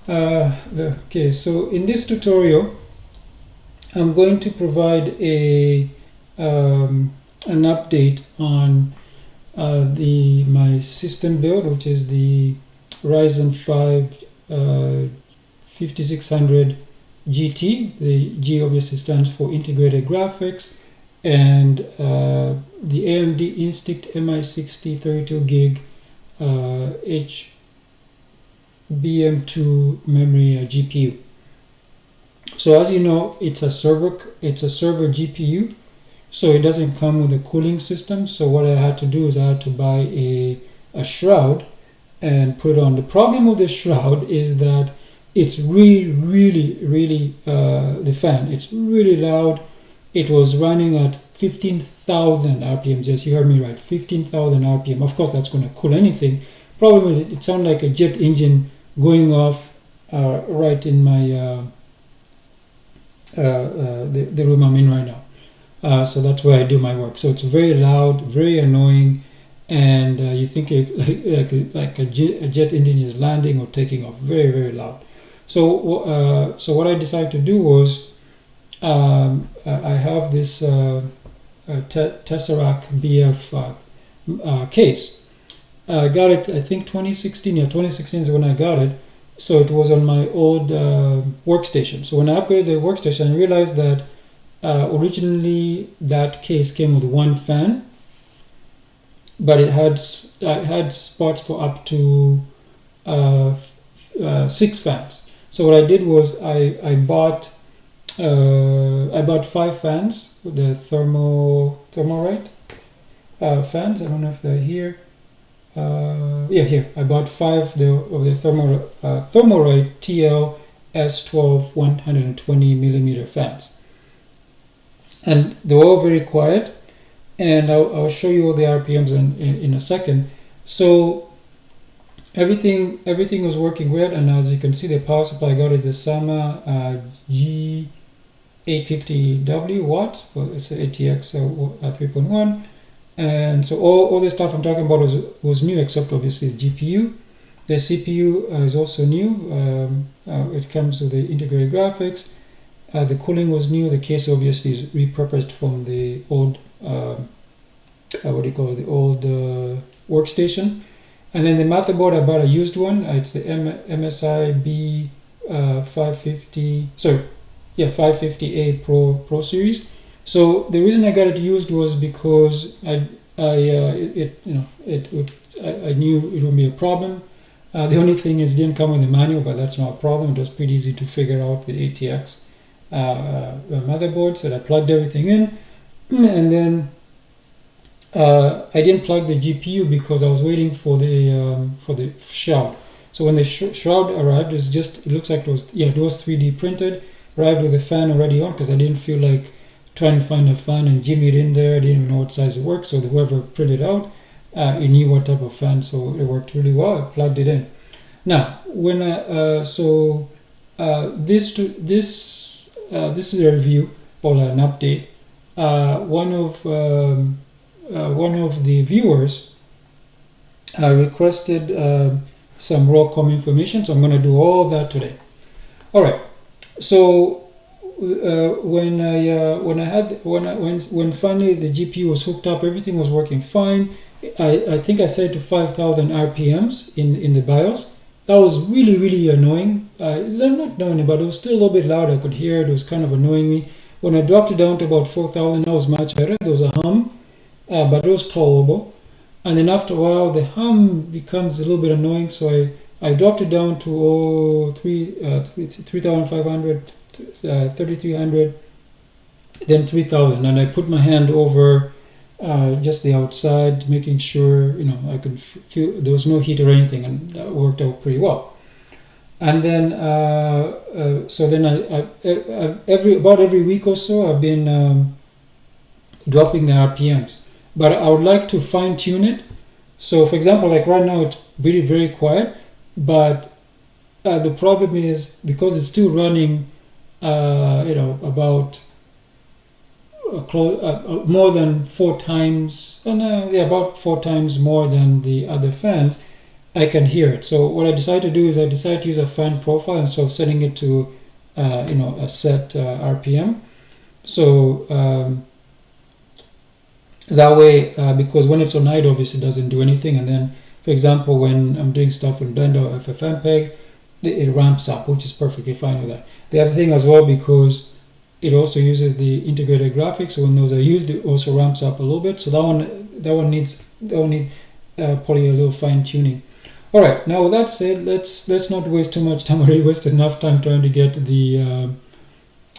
Okay, so in this tutorial, I'm going to provide an update on my system build, which is the Ryzen 5 5600 GT. The G obviously stands for integrated graphics, and the AMD Instinct MI60 32 gig HBM2 memory GPU. So as you know, it's a server GPU, so it doesn't come with a cooling system. So what I had to do is I had to buy a shroud and put it on. The problem with the shroud is that it's really the fan, it's really loud. It was running at 15,000 RPM. Yes, you heard me right, 15,000 RPM. Of course, that's going to cool anything. Problem is, it sounds like a jet engine going off right in my the room I'm in right now. So that's where I do my work. So it's very loud, very annoying, and you think it like a jet engine is landing or taking off. Very loud. So what I decided to do was I have this Tesseract BF case. I got it, I think 2016. Yeah, 2016 is when I got it. So it was on my old workstation. So when I upgraded the workstation, I realized that originally that case came with one fan, but it had spots for up to 6 fans. So what I did was I bought 5 fans with the Thermalright fans. I don't know if they're here. Yeah, here I bought 5 of the Thermalright TL S12 120 millimeter fans, and they were all very quiet. And I'll show you all the RPMs in a second. So everything was working great, and as you can see, the power supply I got is the Sama G850W watt. Well, it's an ATX 3.1. And so all the stuff I'm talking about was new, except obviously the GPU. The CPU is also new. It comes with the integrated graphics. The cooling was new. The case obviously is repurposed from the old the old workstation. And then the motherboard, I bought a used one. It's the MSI B550-A Pro series. So the reason I got it used was because I knew it would be a problem. The only thing is it didn't come with a manual, but that's not a problem. It was pretty easy to figure out with ATX motherboard. So I plugged everything in, and then I didn't plug the GPU because I was waiting for the shroud. So when the shroud arrived, it looks like it was 3D printed. Arrived with the fan already on because I didn't feel like trying to find a fan and jimmy it in there. I didn't even know what size it worked. So whoever printed out, he knew what type of fan, so it worked really well. I plugged it in. Now, when this is a review or an update. One of the viewers requested some raw com information, so I'm going to do all that today. All right. So when finally the GPU was hooked up, everything was working fine. I think I set it to 5,000 RPMs in the BIOS. That was really annoying. Not annoying, but it was still a little bit loud. I could hear it. It was kind of annoying me. When I dropped it down to about 4,000, that was much better. There was a hum, but it was tolerable. And then after a while, the hum becomes a little bit annoying, so I dropped it down to 3,500, 3,300, then 3,000, and I put my hand over just the outside, making sure I could feel there was no heat or anything, and that worked out pretty well. And then so then I about every week or so I've been dropping the RPMs, but I would like to fine tune it. So for example, like right now it's really very quiet, but the problem is because it's still running about more than 4 times, about 4 times more than the other fans. I can hear it. So what I decided to do is I decided to use a fan profile instead of setting it to a set RPM. So that way, because when it's on idle, obviously it doesn't do anything. And then, for example, when I'm doing stuff with Blender or FFmpeg, it ramps up, which is perfectly fine with that. The other thing as well, because it also uses the integrated graphics, so when those are used, it also ramps up a little bit. So that one needs probably a little fine tuning. All right, now with that said, let's not waste too much time. I already wasted enough time trying to get the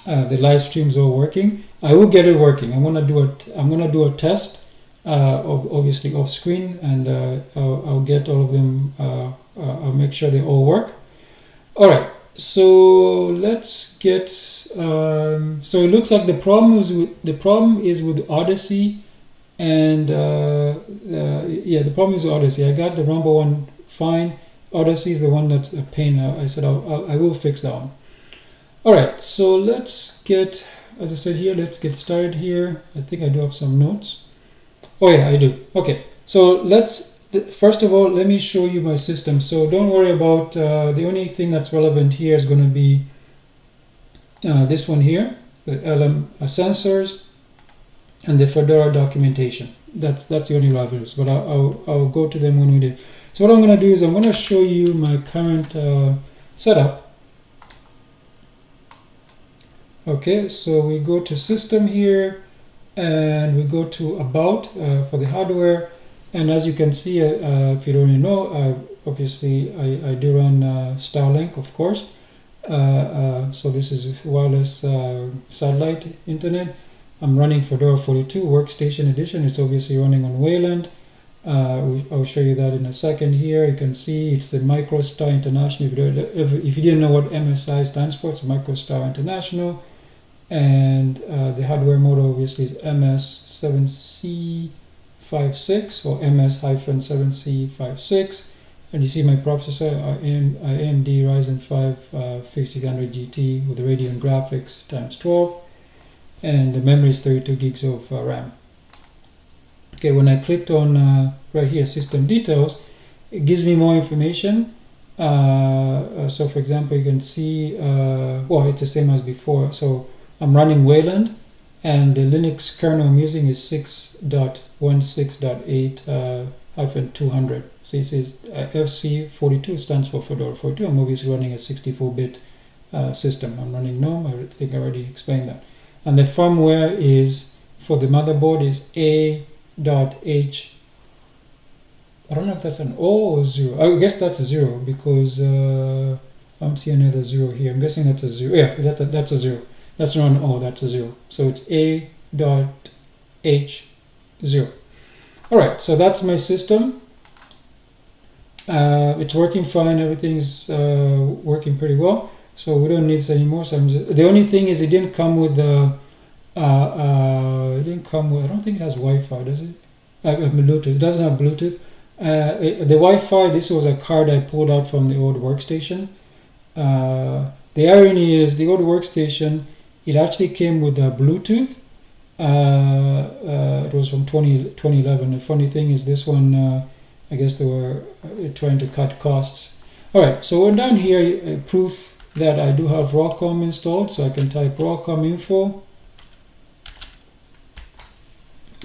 live streams all working. I will get it working. I'm gonna do a test, obviously off screen, and I'll get all of them. I'll make sure they all work. All right, so let's get. So it looks like the problem is with Odyssey, and yeah, the problem is with Odyssey. I got the Rumble one fine. Odyssey is the one that's a pain. I said I will fix that one. All right, so let's get, as I said here, let's get started here. I think I do have some notes. Oh yeah, I do. Okay, so first of all, let me show you my system. So don't worry about, the only thing that's relevant here is going to be this one here, the LM sensors and the Fedora documentation. That's the only relevance, but I'll go to them when we do. So what I'm going to do is I'm going to show you my current setup. Okay, so we go to system here and we go to about for the hardware, and as you can see, if you don't really know, obviously I do run Starlink, of course. So this is wireless satellite internet. I'm running Fedora 42 Workstation Edition. It's obviously running on Wayland. I'll show you that in a second here. You can see it's the MicroStar International. If you didn't know what MSI stands for, it's MicroStar International. And the hardware model obviously is MS7C56 or MS-7C56. And you see my processor, AMD Ryzen 5 5600 GT with the Radeon graphics times 12. And the memory is 32 gigs of RAM. Okay, when I clicked on right here, system details, it gives me more information. So for example, you can see, well, it's the same as before. So I'm running Wayland, and the Linux kernel I'm using is 6.16.8-200. So it says FC42 stands for Fedora 42. I'm obviously running a 64-bit system. I'm running GNOME. I think I already explained that. And the firmware is, for the motherboard, is A.H. I don't know if that's an O or 0. I guess that's a 0 because I don't see another 0 here. I'm guessing that's a 0. Yeah, that's a 0. That's not an O, that's a 0. So it's A.H0. Alright, so that's my system. It's working fine, everything's working pretty well. So we don't need this anymore. So the only thing is it didn't come with I don't think it has Wi-Fi, does it? Bluetooth. It doesn't have Bluetooth. The Wi-Fi, this was a card I pulled out from the old Workstation. The irony is the old Workstation, it actually came with a Bluetooth. It was from 2011. The funny thing is this one, I guess they were trying to cut costs. Alright, so we're down here, proof that I do have RAWCOM installed, so I can type RAWCOM info.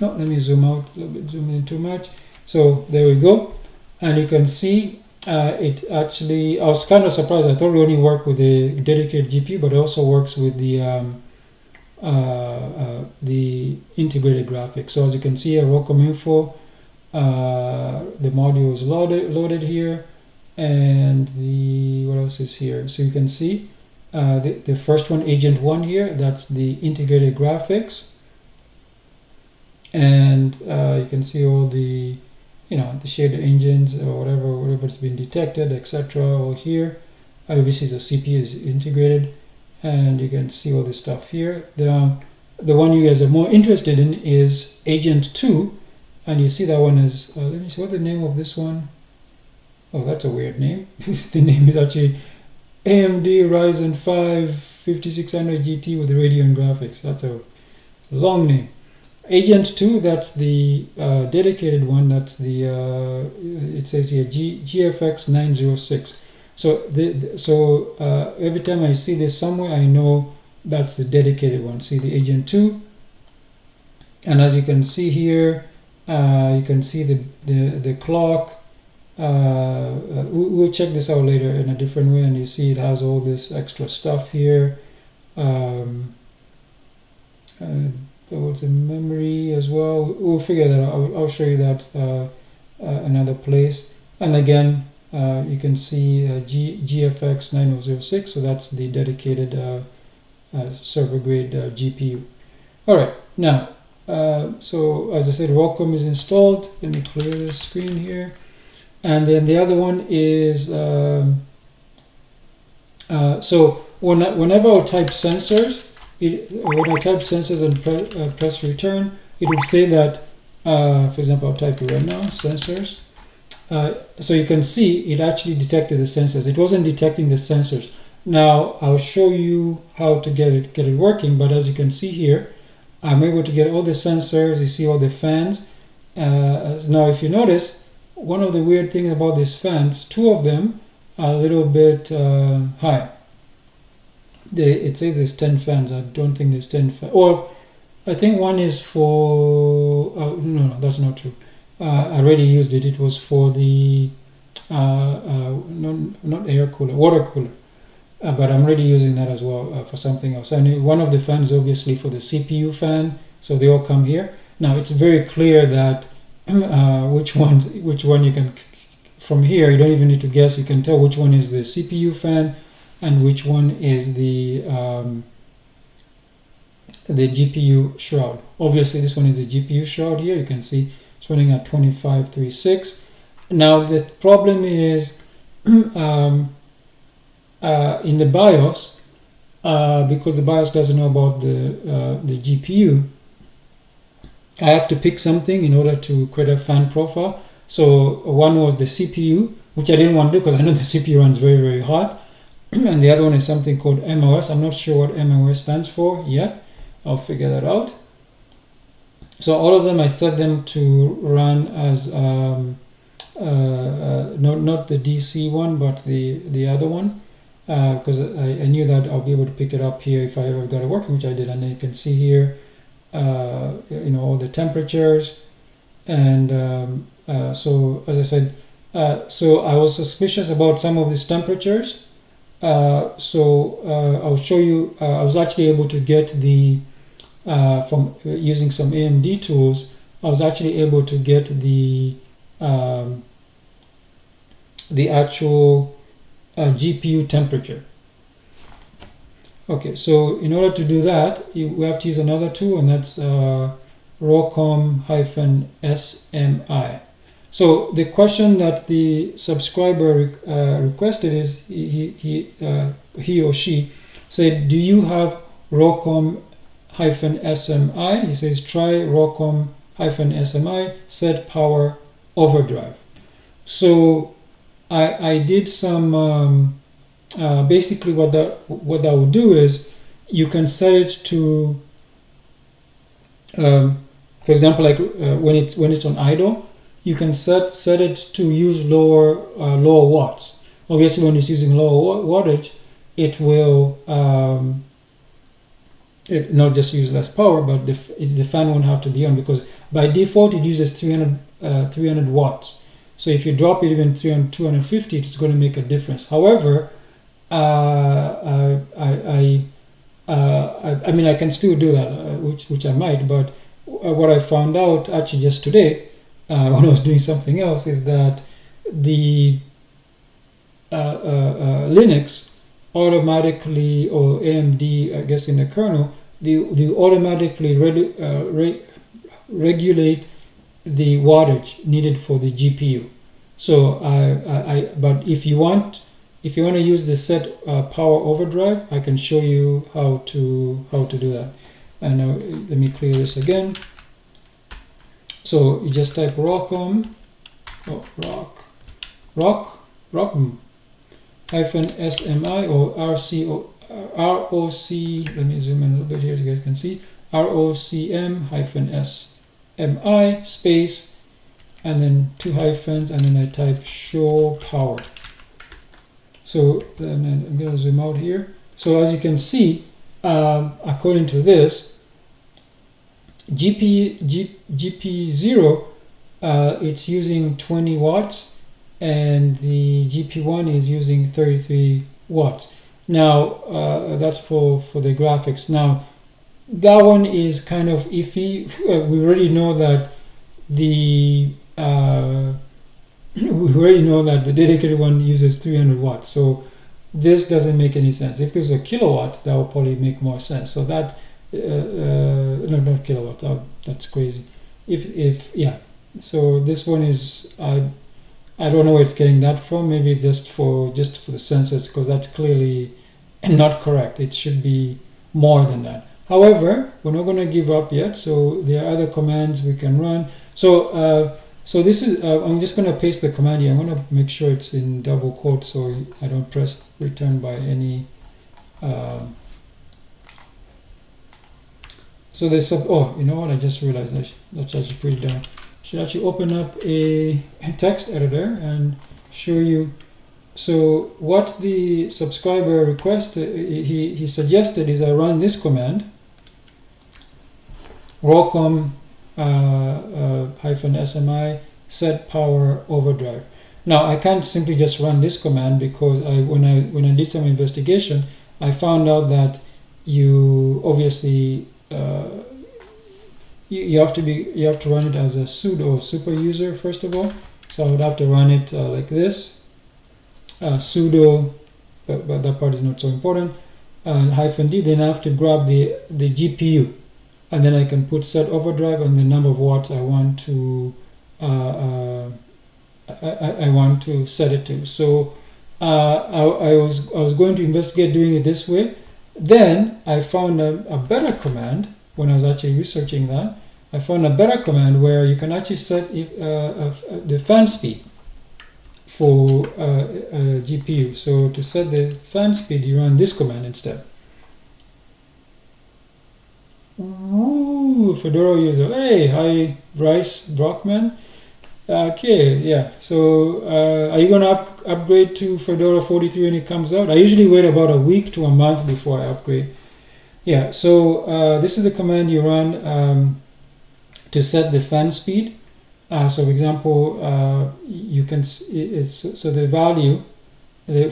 No, let me zoom out a little bit, zoom in too much. So there we go, and you can see it actually, I was kind of surprised. I thought it only worked with the dedicated GPU, but it also works with the integrated graphics. So as you can see here, RAWCOM info, the module is loaded here, and what else is here? So you can see the first one, Agent 1 here, that's the integrated graphics. And you can see all the, the shader engines or whatever's been detected, etc. All here. Obviously the CPU is integrated, and you can see all this stuff here. The one you guys are more interested in is Agent 2, and you see that one is, let me see what the name of this one. Oh, that's a weird name. The name is actually AMD Ryzen 5 5600 GT with the Radeon graphics. That's a long name. Agent 2, that's the dedicated one. That's the it says here GFX 906. So every time I see this somewhere, I know that's the dedicated one. See the Agent 2, and as you can see here, you can see the clock. We'll check this out later in a different way, and you see it has all this extra stuff here. There was a memory as well. We'll figure that out. I'll show you that another place. And again, you can see GFX 9006, so that's the dedicated server grade GPU. All right, now, so as I said, Wacom is installed. Let me clear the screen here. And then the other one is, so whenever I type sensors, when I type sensors and press return, it would say that, for example, I'll type it right now, sensors. So you can see it actually detected the sensors. It wasn't detecting the sensors. Now I'll show you how to get it working. But as you can see here, I'm able to get all the sensors. You see all the fans. Now, if you notice, one of the weird things about these fans, two of them are a little bit high. It says there's 10 fans. I don't think there's 10 fans. Or I think one is for, no, that's not true. I already used it. It was for the, not air cooler, water cooler. But I'm already using that as well for something else. And one of the fans is obviously for the CPU fan. So they all come here. Now it's very clear that which one you can, from here, you don't even need to guess. You can tell which one is the CPU fan and which one is the GPU shroud. Obviously, this one is the GPU shroud here. You can see it's running at 2536. Now, the problem is in the BIOS, because the BIOS doesn't know about the GPU, I have to pick something in order to create a fan profile. So one was the CPU, which I didn't want to do because I know the CPU runs very, very hot. And the other one is something called MOS. I'm not sure what MOS stands for yet. I'll figure that out. So all of them, I set them to run as not the DC one, but the other one, because I knew that I'll be able to pick it up here if I ever got it working, which I did. And then you can see here, all the temperatures. And so, as I said, so I was suspicious about some of these temperatures. I'll show you. I was actually able to get the from using some AMD tools. I was actually able to get the actual GPU temperature. Okay, so in order to do that, we have to use another tool, and that's Rocom-SMI. So the question that the subscriber requested is, he or she said, do you have Rocom-SMI? He says, try Rocom-SMI, set power overdrive. So I did some, basically what that will do is, you can set it to, for example, like when it's on idle, you can set it to use lower watts. Obviously, when it's using lower wattage, it will not just use less power, but the fan won't have to be on, because by default it uses 300 watts. So if you drop it even 250, it's going to make a difference. However, I mean, I can still do that, which I might. But what I found out actually just today, when I was doing something else, is that the Linux automatically, or AMD, I guess in the kernel, they automatically regulate the wattage needed for the GPU. So but if you want to use the set power overdrive, I can show you how to do that. And now let me clear this again. So you just type Rocom, Rocom-SMI or ROC. Let me zoom in a little bit here so you guys can see. ROCM-SMI space, and then 2 hyphens, and then I type show power. So then I'm going to zoom out here. So as you can see, according to this, GP0, it's using 20 watts, and the GP1 is using 33 watts. Now, that's for the graphics. Now, that one is kind of iffy. We already know that the dedicated one uses 300 watts. So this doesn't make any sense. If there's a kilowatt, that would probably make more sense. So that no, not kilowatt. That's crazy. If yeah. So this one is I don't know where it's getting that from. Maybe just for the sensors, because that's clearly not correct. It should be more than that. However, we're not going to give up yet. So there are other commands we can run. So so this is I'm just going to paste the command here. I'm going to make sure it's in double quotes so I don't press return by any. So there's some. Oh, you know what? I just realized that's actually pretty dumb. Should actually open up a text editor and show you. So what the subscriber requested, he suggested, is I run this command, ROCM -SMI set power overdrive. Now I can't simply just run this command, because when I did some investigation, I found out that you obviously you have to run it as a sudo super user first of all. So I would have to run it like this, sudo, but that part is not so important, -d. Then I have to grab the GPU, and then I can put set overdrive and the number of watts I want to set it to. So I was going to investigate doing it this way. Then I found a better command. When I was actually researching that, I found a better command where you can actually set the fan speed for GPU. So to set the fan speed, you run this command instead. Ooh, Fedora user. Hey, hi, Bryce Brockman. Okay, yeah. So are you going to upgrade to Fedora 43 when it comes out? I usually wait about a week to a month before I upgrade. Yeah, so this is the command you run to set the fan speed. So for example, you can so the value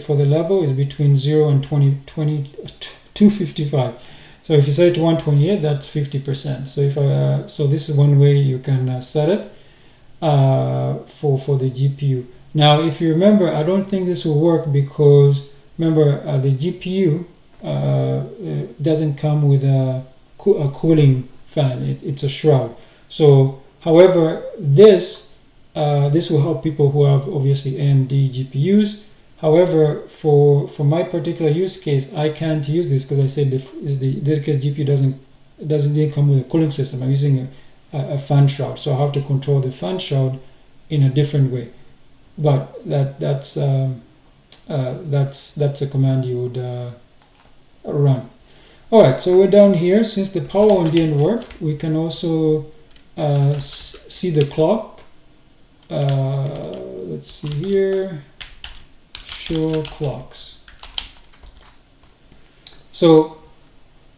for the level is between 0 and 255. So if you set it to 128, that's 50%. So so this is one way you can set it for the GPU. Now, if you remember, I don't think this will work because remember the GPU doesn't come with a cooling fan. It's a shroud. So, however, this will help people who have obviously AMD GPUs. However, for my particular use case, I can't use this because I said the dedicated GPU doesn't come with a cooling system. I'm using a fan shroud, so I have to control the fan shroud in a different way. But that's a command you would run. All right, so we're down here. Since the power on didn't work, we can also see the clock. Let's see here. Show clocks. So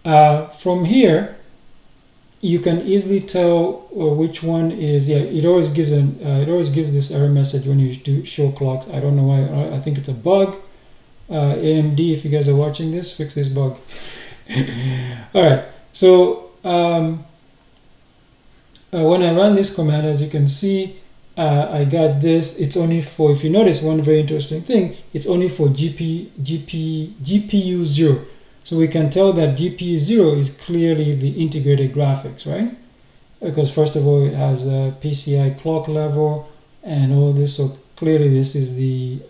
from here, you can easily tell which one is. Yeah, it always gives this error message when you do show clocks. I don't know why. I think it's a bug. AMD, if you guys are watching this, fix this bug. All right. So when I run this command, as you can see, I got this. It's only for, if you notice one very interesting thing, it's only for GPU 0. So we can tell that GPU 0 is clearly the integrated graphics, right? Because first of all, it has a PCI clock level and all this. So clearly this is the,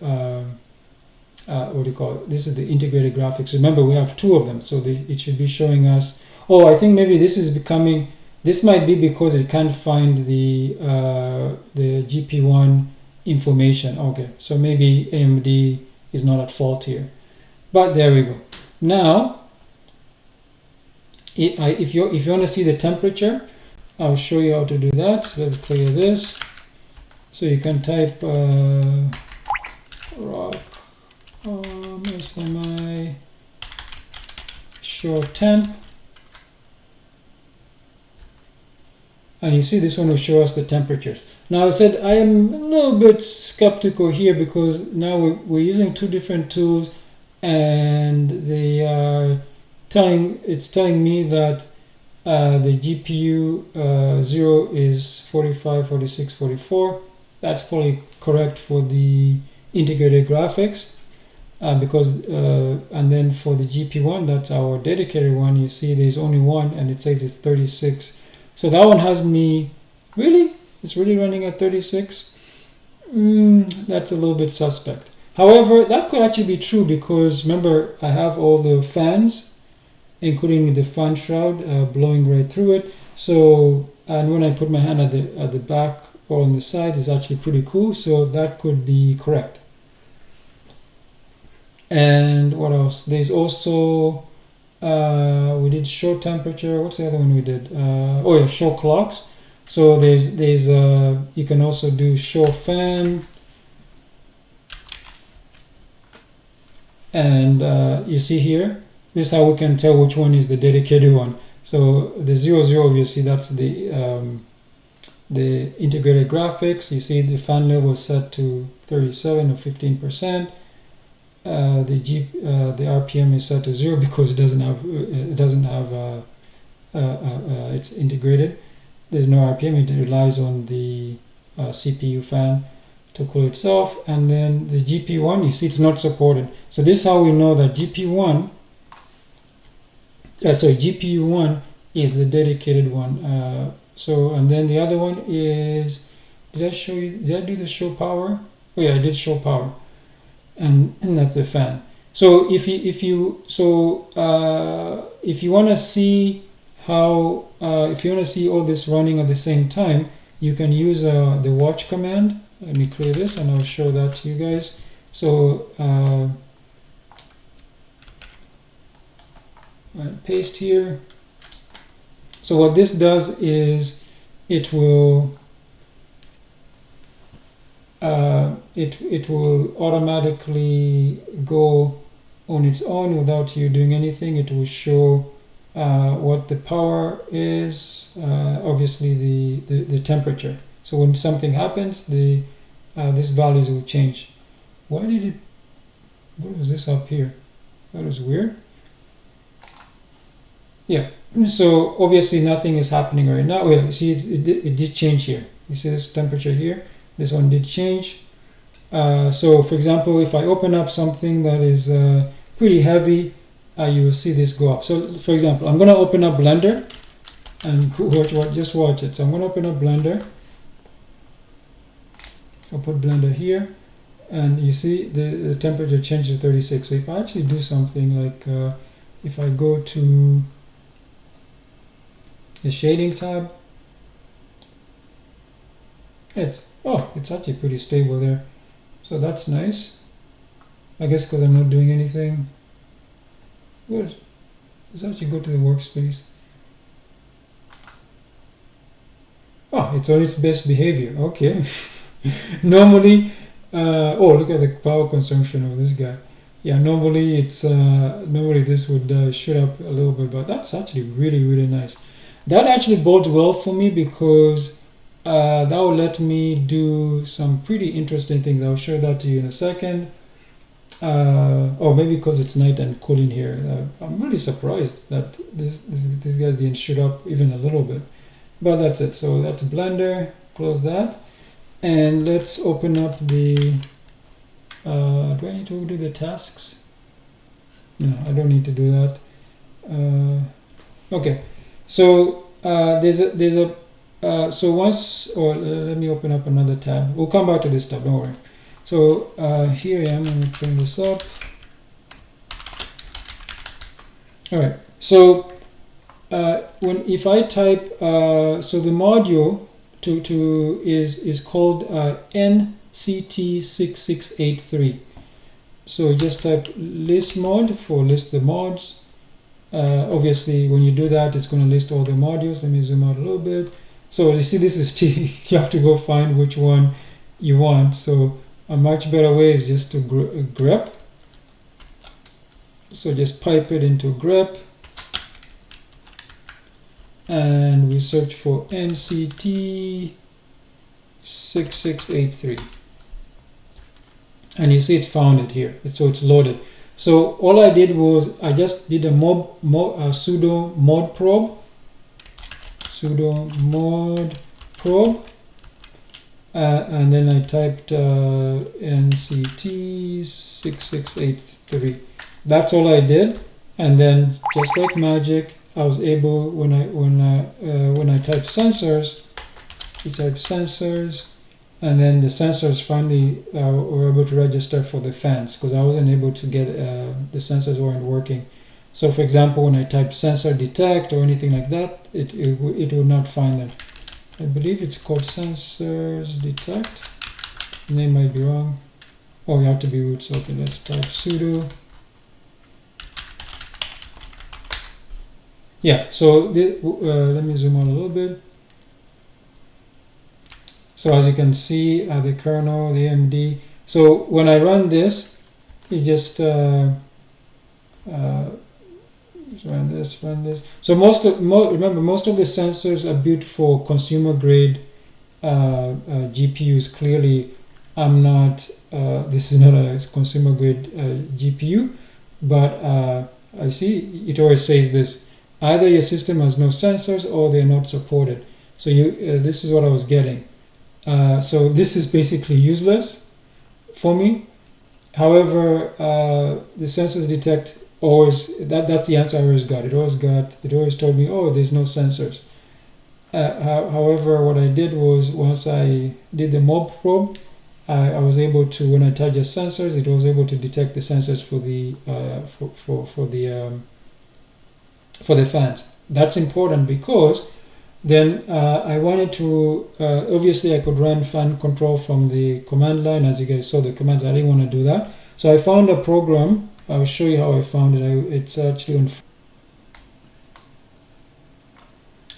what do you call it? This is the integrated graphics. Remember, we have two of them. So it should be showing us, oh, I think maybe this is becoming, this might be because it can't find the GP1 information. Okay, so maybe AMD is not at fault here. But there we go. Now, if you want to see the temperature, I'll show you how to do that. So let's clear this. So you can type rock SMI show temp, and you see this one will show us the temperatures. Now I said I am a little bit skeptical here because now we're using two different tools, and they are telling me that the GPU 0 is 45, 46, 44. That's probably correct for the integrated graphics, because and then for the GP1, that's our dedicated one, you see there's only one and it says it's 36. So that one has me, really? It's really running at 36? That's a little bit suspect. However, that could actually be true because remember, I have all the fans, including the fan shroud, blowing right through it. So, and when I put my hand at the back or on the side, it's actually pretty cool. So that could be correct. And what else? There's also we did show temperature. What's the other one we did? Oh yeah, show clocks. So there's you can also do show fan, and you see here, this is how we can tell which one is the dedicated one. So the 00, obviously that's the integrated graphics. You see the fan level is set to 37 or 15%. The RPM is set to 0 because it doesn't have it's integrated. There's no RPM. It relies on the CPU fan to cool itself. And then the GP1, you see it's not supported. So this is how we know that GP1 GPU1 is the dedicated one. So, and then the other one is, did I show you, did I do the show power? Oh yeah, I did show power, and that's the fan. So if you want to see how if you want to see all this running at the same time, you can use the watch command. Let me clear this and I'll show that to you guys. So paste here. So what this does is it will automatically go on its own without you doing anything. It will show what the power is, obviously the temperature. So when something happens, these values will change. Why did it? What was this up here? That was weird. Yeah, so obviously nothing is happening right now. Yeah, you see it did change here. You see this temperature here? This one did change. So for example, if I open up something that is pretty heavy, you will see this go up. So for example, I'm going to open up Blender and just watch it. So I'm going to open up Blender. I'll put Blender here, and you see the temperature changed to 36. So if I actually do something like if I go to the shading tab, it's actually pretty stable there. So that's nice. I guess because I'm not doing anything. Let's actually go to the workspace. Oh, it's on its best behavior. Okay. Normally, oh, look at the power consumption of this guy. Yeah, normally it's normally this would shoot up a little bit, but that's actually really nice. That actually bodes well for me because that will let me do some pretty interesting things. I'll show that to you in a second. Or maybe because it's night and cool in here. I'm really surprised that these guys didn't shoot up even a little bit. But that's it. So that's Blender. Close that. And let's open up the... do I need to do the tasks? No, I don't need to do that. Okay. So so once, or let me open up another tab. We'll come back to this tab, don't worry. So here I am, let me turn this up. All right, so if I type, so the module is called NCT6683. So just type list mod for list the mods, Obviously, when you do that, it's going to list all the modules. Let me zoom out a little bit. So you see, this is you have to go find which one you want. So a much better way is just to grep. So just pipe it into grep, and we search for NCT 6683, and you see it's found it here. So it's loaded. So all I did was I just did a sudo mod probe, and then I typed NCT 6683. That's all I did, and then just like magic, I was able, when I typed sensors, we typed sensors, and then the sensors finally were able to register for the fans, because I wasn't able to get the sensors weren't working. So for example, when I typed sensor detect or anything like that, it would not find them. I believe it's called sensors detect. The name might be wrong. Oh, you have to be root. So okay, let's type sudo. Yeah, so let me zoom out a little bit. So as you can see, the kernel, the AMD. So when I run this, it just run this. So remember, most of the sensors are built for consumer grade GPUs. Clearly, I'm not. This is not a consumer grade GPU, but I see it always says this. Either your system has no sensors or they're not supported. So this is what I was getting. So this is basically useless for me. However, the sensors detect always, that's the answer I always got. It always told me, oh, there's no sensors. However, what I did was, once I did the mob probe, I was able to, when I touched the sensors, it was able to detect the sensors for the fans. That's important because then I wanted to, obviously I could run fan control from the command line. As you guys saw the commands, I didn't want to do that. So I found a program. I'll show you how I found it. It's actually on.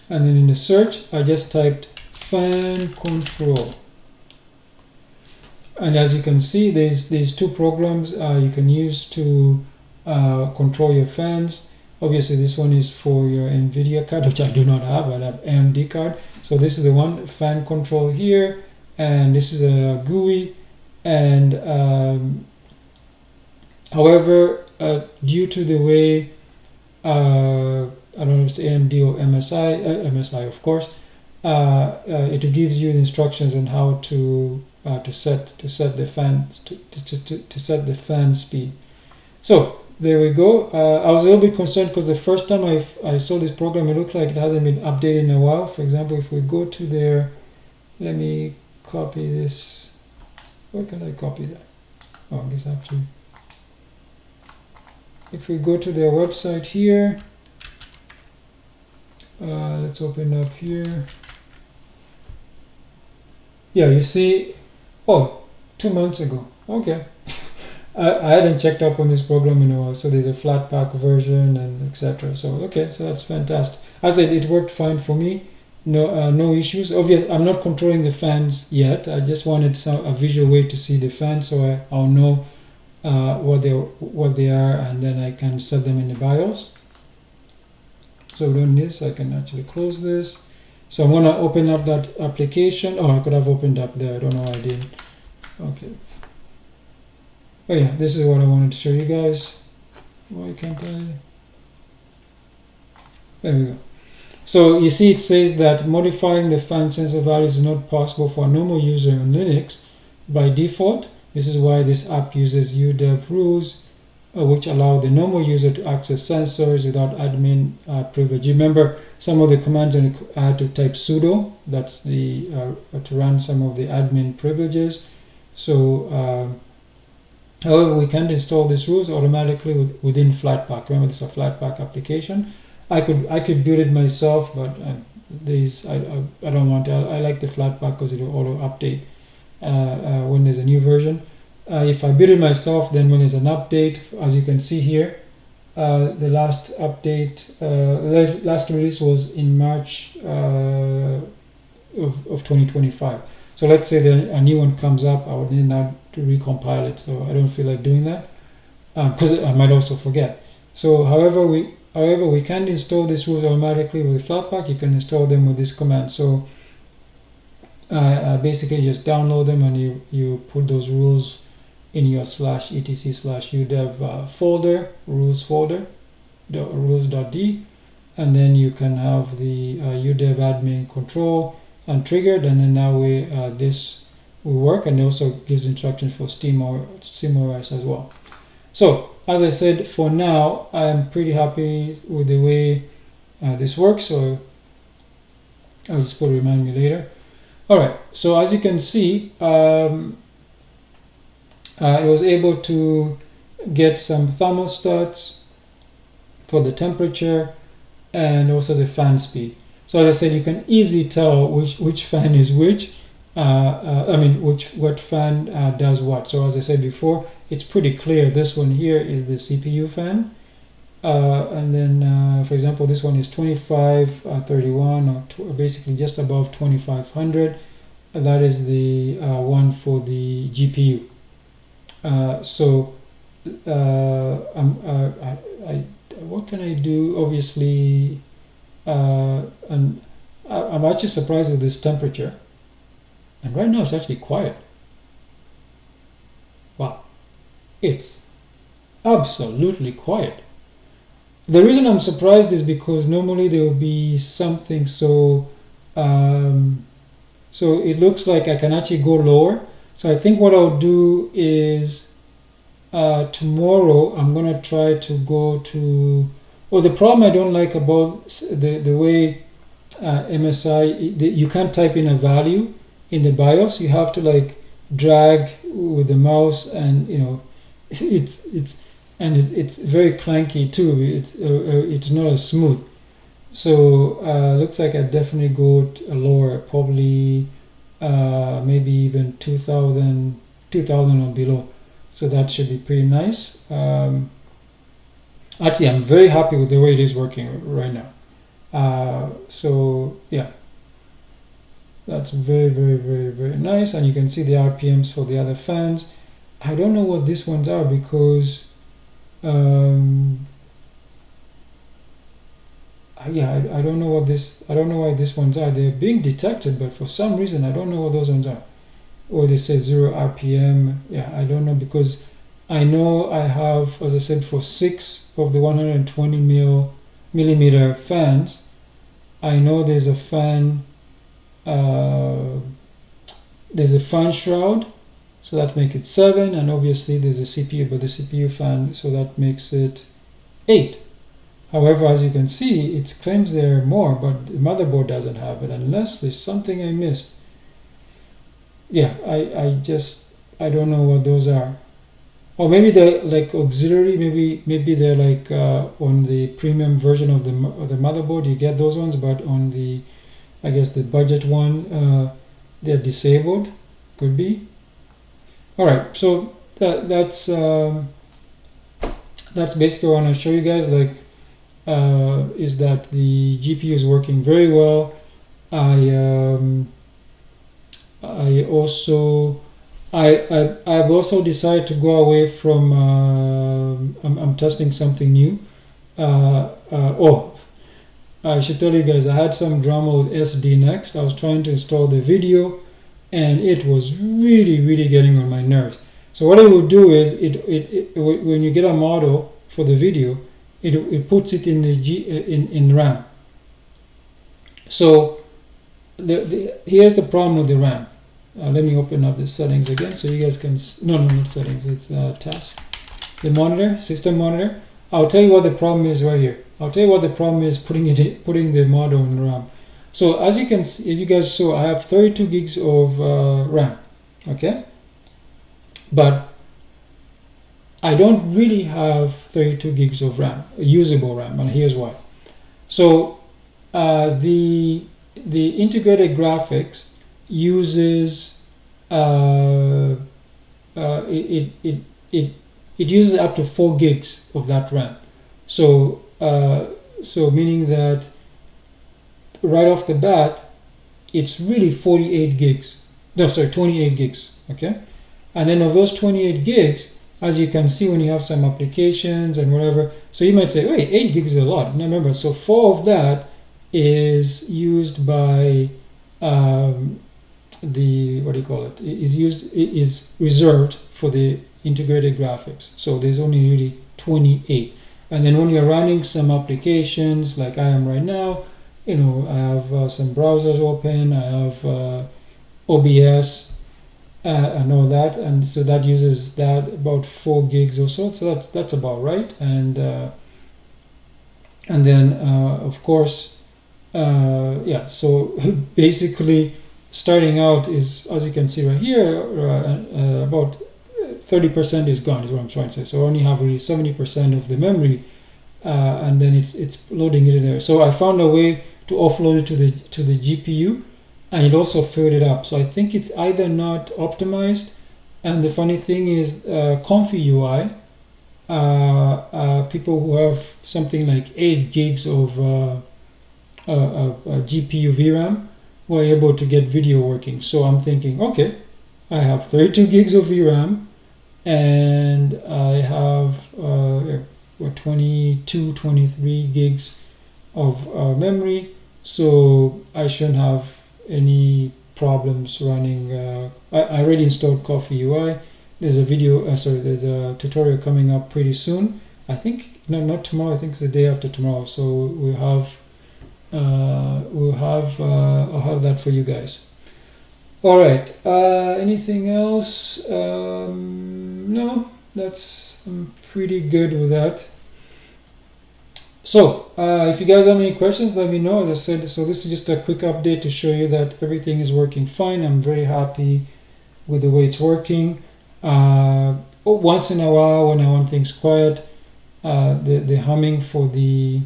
And then in the search, I just typed fan control. And as you can see, there's two programs you can use to control your fans. Obviously, this one is for your NVIDIA card, which I do not have. I have AMD card. So this is the one, fan control here, and this is a GUI. And however, due to the way, I don't know if it's AMD or MSI of course, it gives you the instructions on how to set the fan to set the fan speed. So there we go. I was a little bit concerned because the first time I saw this program, it looked like it hasn't been updated in a while. For example, if we go to their, let me copy this. Where can I copy that? Oh, I guess I have to. If we go to their website here, let's open up here. Yeah, you see, oh, 2 months ago. Okay. I hadn't checked up on this program in a while, so there's a flat pack version and etc. So okay, so that's fantastic. As I said, it worked fine for me. No issues. Obviously, I'm not controlling the fans yet. I just wanted a visual way to see the fans, so I'll know what they are, and then I can set them in the BIOS. So doing this, I can actually close this. So I'm gonna open up that application. Oh, I could have opened up there. I don't know why I didn't. Okay. Oh yeah, this is what I wanted to show you guys. Why can't I? There we go. So you see, it says that modifying the fan sensor values is not possible for a normal user on Linux by default. This is why this app uses UDEV rules, which allow the normal user to access sensors without admin privilege. Remember, some of the commands I had to type sudo. That's the to run some of the admin privileges. So. However, we can't install these rules automatically within Flatpak. Remember, this is a Flatpak application. I could build it myself, but I don't want to. I like the Flatpak because it will auto update when there's a new version. If I build it myself, then when there's an update, as you can see here, The last update, last release was in March of 2025. So let's say that a new one comes up, I would need now to recompile it. So I don't feel like doing that because I might also forget. So however we can install these rules automatically with Flatpak. You can install them with this command. So basically just download them and you put those rules in your /etc/udev folder, rules folder, rules.d, and then you can have the udev admin control untriggered, and then that way this will work, and it also gives instructions for SteamOS as well. So as I said, for now I'm pretty happy with the way this works, so I'll just put remind me later. Alright, so as you can see, I was able to get some thermostats for the temperature and also the fan speed. So as I said, you can easily tell which fan is which. What fan does what. So as I said before, it's pretty clear. This one here is the CPU fan, and then for example, this one is 2531, or basically just above 2500. That is the one for the GPU. What can I do? Obviously, and I'm actually surprised with this temperature. And right now it's actually quiet. Wow, it's absolutely quiet. The reason I'm surprised is because normally there will be something. So it looks like I can actually go lower. So I think what I'll do is tomorrow I'm gonna try to go to. Well, the problem I don't like about the way MSI, you can't type in a value in the BIOS. You have to like drag with the mouse, and it's very clanky too. It's not as smooth. So looks like I definitely go lower, probably maybe even 2000 or below. So that should be pretty nice. Actually, I'm very happy with the way it is working right now. So yeah, that's very, very, very, very nice. And you can see the RPMs for the other fans. I don't know what these ones are because I don't know what I don't know why these ones are. They're being detected, but for some reason I don't know what those ones are. Or they say 0 RPM. Yeah, I don't know, because I know I have, as I said, for 6 of the 120 millimeter fans, I know there's a fan shroud, so that makes it 7, and obviously there's a CPU, but the CPU fan, so that makes it 8. However, as you can see, it claims there are more, but the motherboard doesn't have it, unless there's something I missed. Yeah, I don't know what those are. Or maybe they're like auxiliary, maybe they're like on the premium version of the motherboard, you get those ones, but on the, I guess the budget one, they're disabled. Could be. Alright, so that's basically what I want to show you guys, like is that the GPU is working very well. I've also decided to go away from I'm testing something new. I should tell you guys, I had some drama with SD Next. I was trying to install the video, and it was really getting on my nerves. So what it will do is, when you get a model for the video, it puts it in the in RAM. So here's the problem with the RAM. Let me open up the settings again so you guys can not settings, it's task, the monitor, system monitor. I'll tell you what the problem is right here. I'll tell you what the problem is putting the model in RAM. So as you can see, if you guys saw, I have 32 gigs of RAM, okay, but I don't really have 32 gigs of RAM, usable RAM, and here's why. So the integrated graphics uses it uses up to 4 gigs of that RAM. So so meaning that right off the bat, it's really 48 gigs. No, sorry, 28 gigs. Okay, and then of those 28 gigs, as you can see, when you have some applications and whatever, so you might say, wait, 8 gigs is a lot. Now remember, so 4 of that is used by the, what do you call it, is reserved for the integrated graphics. So there's only really 28. And then when you're running some applications like I am right now, you know, I have some browsers open, I have OBS and all that, and so that uses that about 4 gigs or so. So that's about right. And then of course, yeah. So basically, starting out is, as you can see right here, about 30% is gone, is what I'm trying to say. So I only have really 70% of the memory, and then it's loading it in there. So I found a way to offload it to the GPU, and it also filled it up. So I think it's either not optimized, and the funny thing is, Comfy UI, people who have something like 8 gigs of GPU VRAM were able to get video working. So I'm thinking, okay, I have 32 gigs of VRAM, and I have 22, 23 gigs of memory, so I shouldn't have any problems running. I already installed Coffee UI. There's a video, there's a tutorial coming up pretty soon. I think, no, not tomorrow, I think it's the day after tomorrow. So I'll have that for you guys. All right, anything else? No, I'm pretty good with that. So if you guys have any questions, let me know. As I said, so this is just a quick update to show you that everything is working fine. I'm very happy with the way it's working. Once in a while, when I want things quiet, the humming for the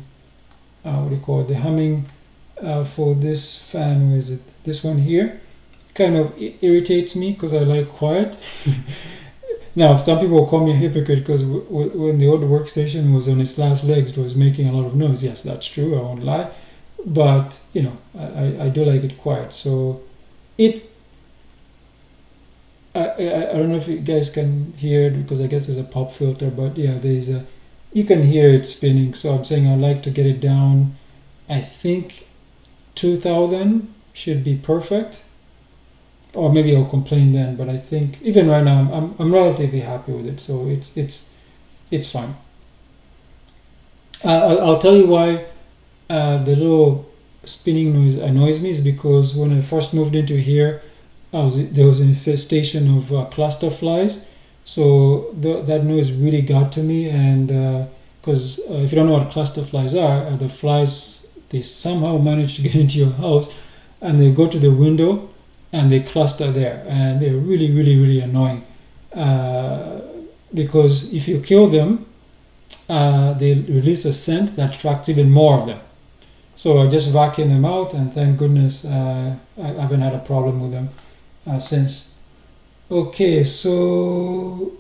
what do you call it? The humming for this fan, where is it? This one here, kind of irritates me because I like quiet. Now, some people will call me a hypocrite because when the old workstation was on its last legs, it was making a lot of noise. Yes, that's true. I won't lie. But, you know, I do like it quiet. So I don't know if you guys can hear it because I guess there's a pop filter. But yeah, you can hear it spinning. So I'm saying I'd like to get it down. I think 2000 should be perfect. Or maybe I'll complain then, but I think even right now I'm relatively happy with it, so it's fine. I'll tell you why the little spinning noise annoys me is because when I first moved into here, there was an infestation of cluster flies, so that noise really got to me. And because if you don't know what cluster flies are, the flies, they somehow manage to get into your house and they go to the window and they cluster there, and they're really, really, really annoying. Because if you kill them, they release a scent that attracts even more of them. So I just vacuum them out, and thank goodness I haven't had a problem with them since. Okay, so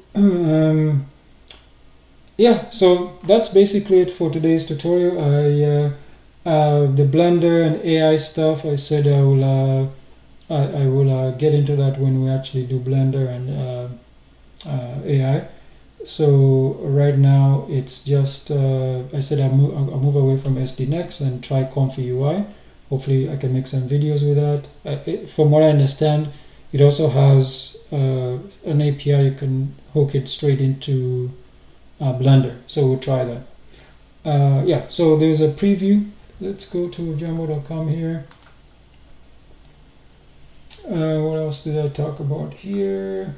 yeah, so that's basically it for today's tutorial. The Blender and AI stuff, I said I will get into that when we actually do Blender and AI. So right now it's just I said I'll move away from SDNext and try Comfy UI. Hopefully I can make some videos with that. From what I understand, it also has an API you can hook it straight into Blender. So we'll try that. Yeah, so there's a preview. Let's go to jambo.com here. What else did I talk about here?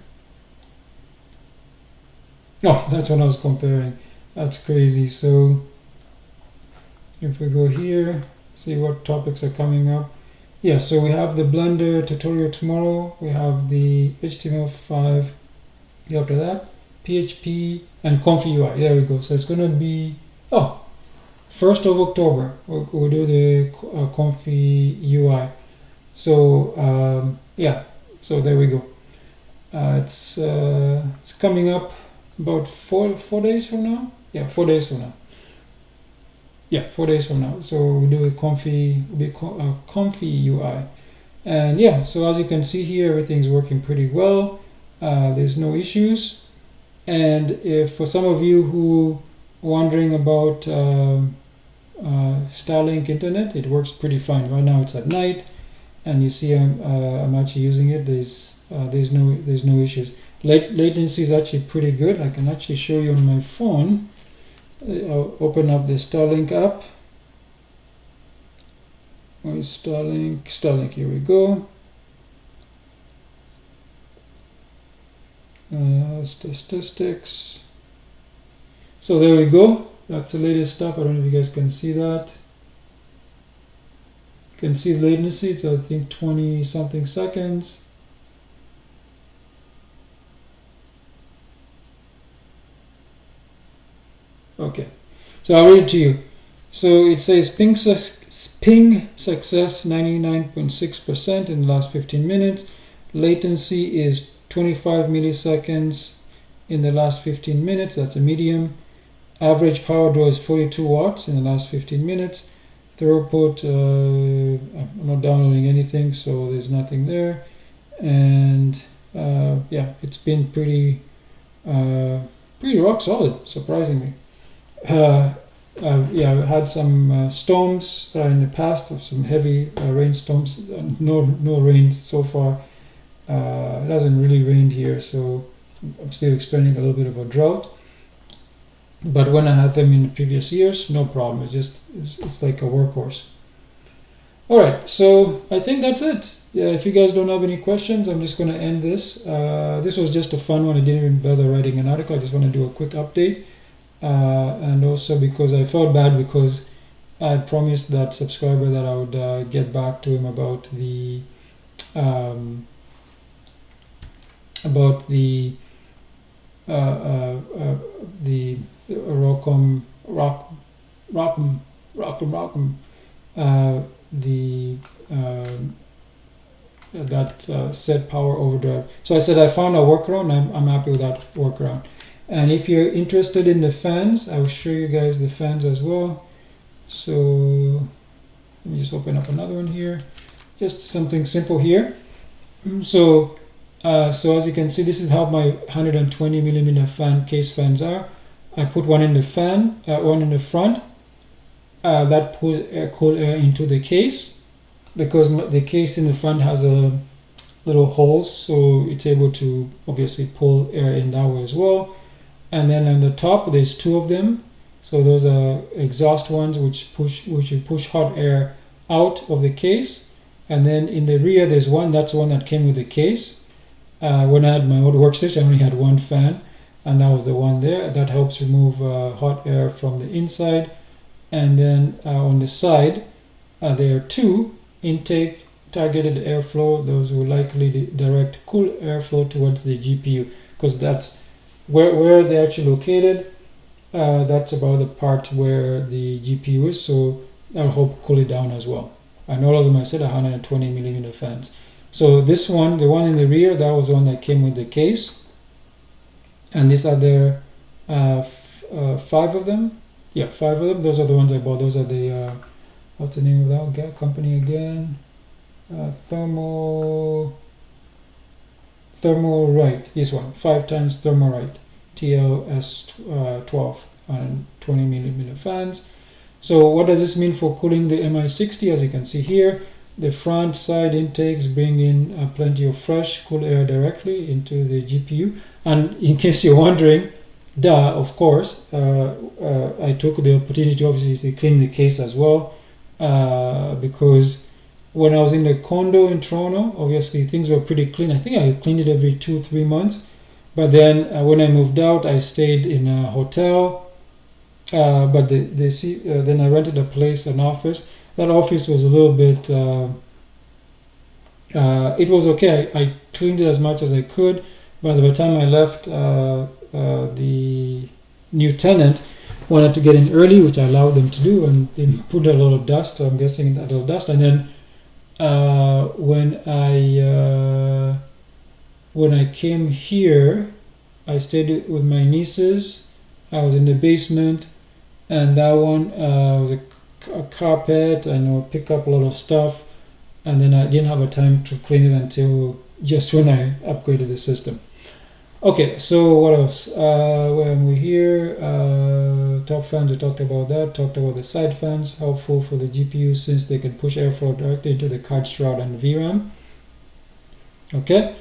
Oh, that's what I was comparing. That's crazy. So if we go here, see what topics are coming up. Yeah, so we have the Blender tutorial tomorrow. We have the HTML5 after that, PHP, and Comfy UI. There we go. So it's going to be 1st of October. We'll do the Comfy UI. So yeah, so there we go. It's coming up about four days from now. Yeah, 4 days from now. Yeah, 4 days from now. So we do a comfy UI. And yeah, so as you can see here, everything's working pretty well. There's no issues. And if for some of you who are wondering about Starlink internet, it works pretty fine. Right now it's at night, and you see I'm actually using it. There's no issues. Latency is actually pretty good. I can actually show you on my phone. I'll open up the Starlink app. Where's Starlink? Starlink, here we go. Statistics. So there we go. That's the latest stuff. I don't know if you guys can see that. You can see the latency. So I think 20 something seconds. Okay, so I'll read it to you. So it says ping success 99.6% in the last 15 minutes. Latency is 25 milliseconds in the last 15 minutes. That's a medium. Average power draw is 42 watts in the last 15 minutes. Throughput, I'm not downloading anything, so there's nothing there. And yeah, it's been pretty rock solid, surprisingly. Yeah, I've had some storms in the past, of some heavy rainstorms. No rain so far. It hasn't really rained here, so I'm still experiencing a little bit of a drought. But when I had them in the previous years, no problem. It's like a workhorse. All right, so I think that's it. Yeah, if you guys don't have any questions, I'm just going to end this. This was just a fun one. I didn't even bother writing an article. I just want to do a quick update. And also because I felt bad because I promised that subscriber that I would get back to him about the set power overdrive. So I said I found a workaround. I'm happy with that workaround. And if you're interested in the fans, I'll show you guys the fans as well. So let me just open up another one here. Just something simple here. So as you can see, this is how my 120 millimeter fan case fans are. I put one in the fan, one in the front. That pulls cool air into the case, because the case in the front has a little holes, so it's able to obviously pull air in that way as well. And then on the top, there's two of them. So those are exhaust ones, which push hot air out of the case. And then in the rear, there's one. That's the one that came with the case. When I had my old workstation, I only had one fan, and that was the one there. That helps remove hot air from the inside. And then on the side, there are two intake targeted airflow. Those will likely direct cool airflow towards the GPU, because that's where they're actually located. That's about the part where the GPU is, so that'll help cool it down as well. And all of them, I said, 120 millimeter fans. So this one, the one in the rear, that was the one that came with the case. And these are there 5 of them. Yeah, 5 of them. Those are the ones I bought. Those are the what's the name of that company again? Thermalright. This one, 5 times Thermalright TLS12 and 20 millimeter fans. So what does this mean for cooling the MI60? As you can see here, the front side intakes bring in plenty of fresh cool air directly into the GPU. And in case you're wondering, of course, I took the opportunity to obviously clean the case as well, because when I was in the condo in Toronto, obviously things were pretty clean. I think I cleaned it every 2-3 months. But then when I moved out, I stayed in a hotel. But then I rented a place, an office. That office was a little bit, it was okay. I cleaned it as much as I could. But by the time I left, the new tenant wanted to get in early, which I allowed them to do, and they put a lot of dust. So I'm guessing that little dust. And then when I came here, I stayed with my nieces. I was in the basement. and that one was a carpet, and I'll pick up a lot of stuff, and then I didn't have a time to clean it until just when I upgraded the system. Okay, so what else? When we're here, top fans, we talked about that. Talked about the side fans, helpful for the GPU since they can push airflow directly into the card shroud and VRAM. Okay.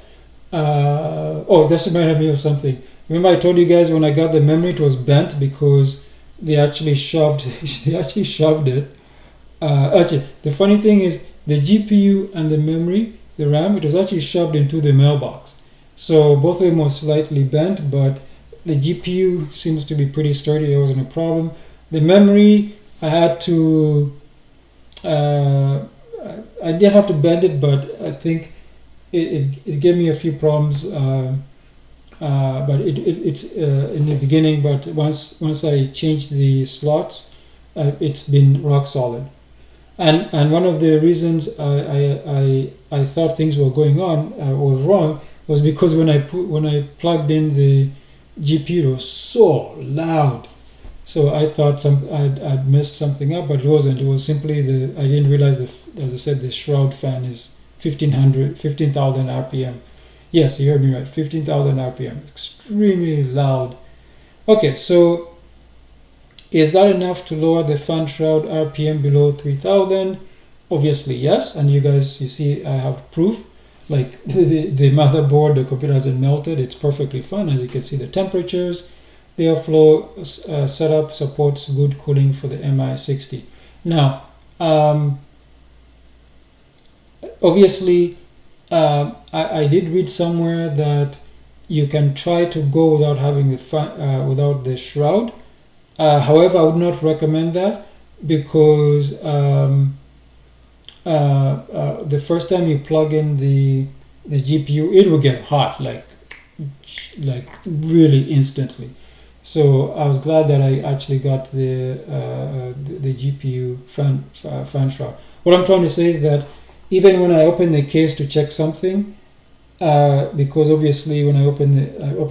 Oh, this reminded me of something. Remember I told you guys when I got the memory it was bent because they actually shoved it. Actually, the funny thing is the GPU and the memory, the RAM, it was actually shoved into the mailbox. So both of them were slightly bent, but the GPU seems to be pretty sturdy. There wasn't a problem. The memory, I had to, I did have to bend it, but I think it gave me a few problems. But it's in the beginning. But once I changed the slots, it's been rock solid. And one of the reasons I thought things were going on was wrong was because when I plugged in the GPU, it was so loud. So I thought I'd messed something up, but it wasn't. It was simply I didn't realize as I said, the shroud fan is 15,000 RPM. Yes, you heard me right. 15,000 RPM, extremely loud. Okay, so is that enough to lower the fan shroud RPM below 3,000? Obviously yes, and you see I have proof. Like the motherboard, the computer hasn't melted. It's perfectly fine. As you can see, the temperatures, the airflow setup supports good cooling for the MI60. Now, obviously, I did read somewhere that you can try to go without having without the shroud. However, I would not recommend that because the first time you plug in the GPU, it will get hot like really instantly. So I was glad that I actually got the GPU fan shroud. What I'm trying to say is that even when I open the case to check something, because obviously when I open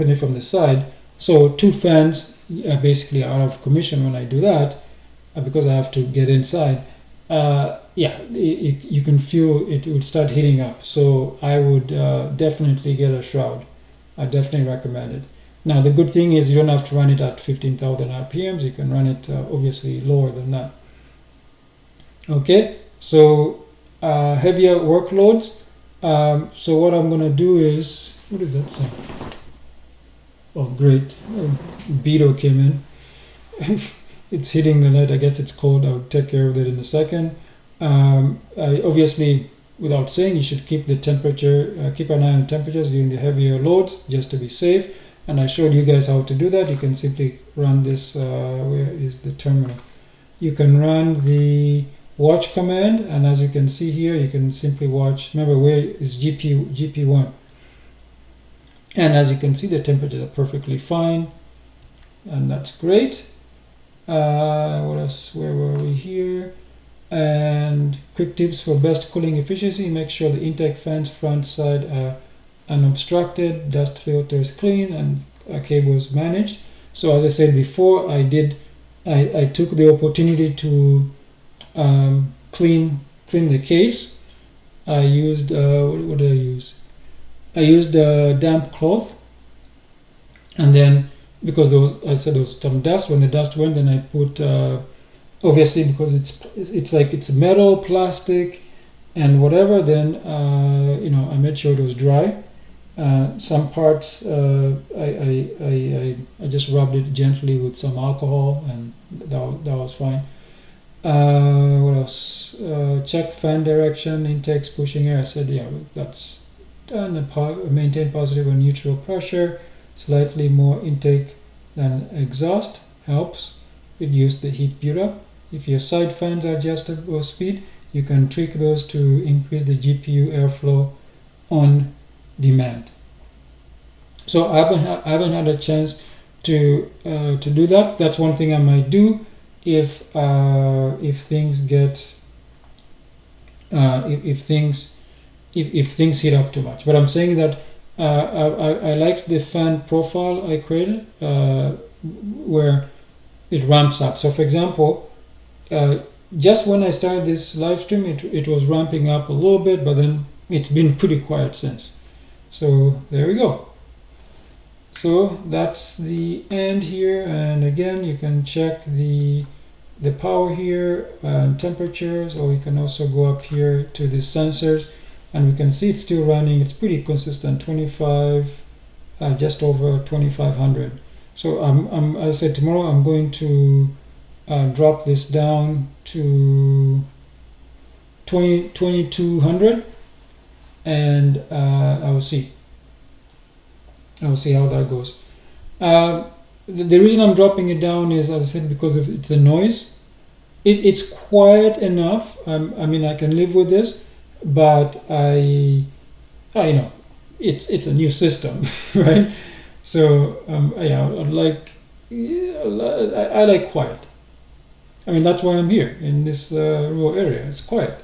it from the side, so two fans basically are out of commission when I do that because I have to get inside. Yeah, you can feel it would start heating up. So I would definitely get a shroud. I definitely recommend it. Now the good thing is you don't have to run it at 15,000 RPMs. You can run it obviously lower than that. Okay, so heavier workloads. So what I'm gonna do is, what is that sound? Oh great, Beetle came in. It's hitting the net. I guess it's cold. I'll take care of that in a second. Obviously, without saying, you should keep the temperature, keep an eye on temperatures during the heavier loads just to be safe. And I showed you guys how to do that. You can simply run this. Where is the terminal? You can run the watch command, and as you can see here, you can simply watch. Remember, where is GP1? And as you can see, the temperatures are perfectly fine, and that's great. What else? Where were we here? And quick tips for best cooling efficiency: make sure the intake fans front side are unobstructed, dust filters clean, and cables managed. So as I said before, I took the opportunity to clean the case. I used what did I use? I used a damp cloth, and then because I said there was some dust. When the dust went, then I put obviously because it's like it's metal, plastic, and whatever. Then I made sure it was dry. Some parts I just rubbed it gently with some alcohol, and that was fine. What else? Check fan direction, intakes pushing air. I said yeah, that's done. Maintain positive or neutral pressure. Slightly more intake than exhaust helps reduce the heat buildup. If your side fans are adjustable speed, you can tweak those to increase the GPU airflow on demand. So I haven't had a chance to do that. That's one thing I might do if things get if things heat up too much. But I'm saying that I liked the fan profile I created where it ramps up. So for example, just when I started this live stream, it was ramping up a little bit, but then it's been pretty quiet since. So there we go. So that's the end here, and again you can check the power here and temperatures, or we can also go up here to the sensors, and we can see it's still running. It's pretty consistent, 25, just over 2500. So as I said, tomorrow I'm going to drop this down to 2200, and I will see how that goes. The reason I'm dropping it down is, as I said, because of it's the noise. It's quiet enough. I mean, I can live with this, but I know it's a new system, right? So yeah, I like quiet. I mean, that's why I'm here in this rural area. It's quiet,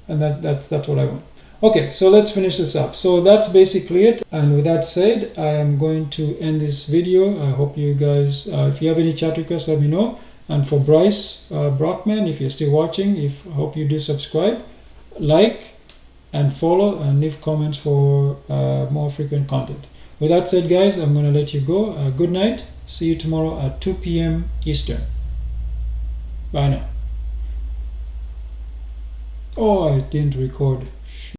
and that's what I want. Okay, so let's finish this up. So that's basically it. And with that said, I am going to end this video. I hope you guys, if you have any chat requests, let me know. And for Bryce Brockman, if you're still watching, I hope you do subscribe, like, and follow, and leave comments for more frequent content. With that said, guys, I'm going to let you go. Good night. See you tomorrow at 2 p.m. Eastern. Bye now. Oh, I didn't record.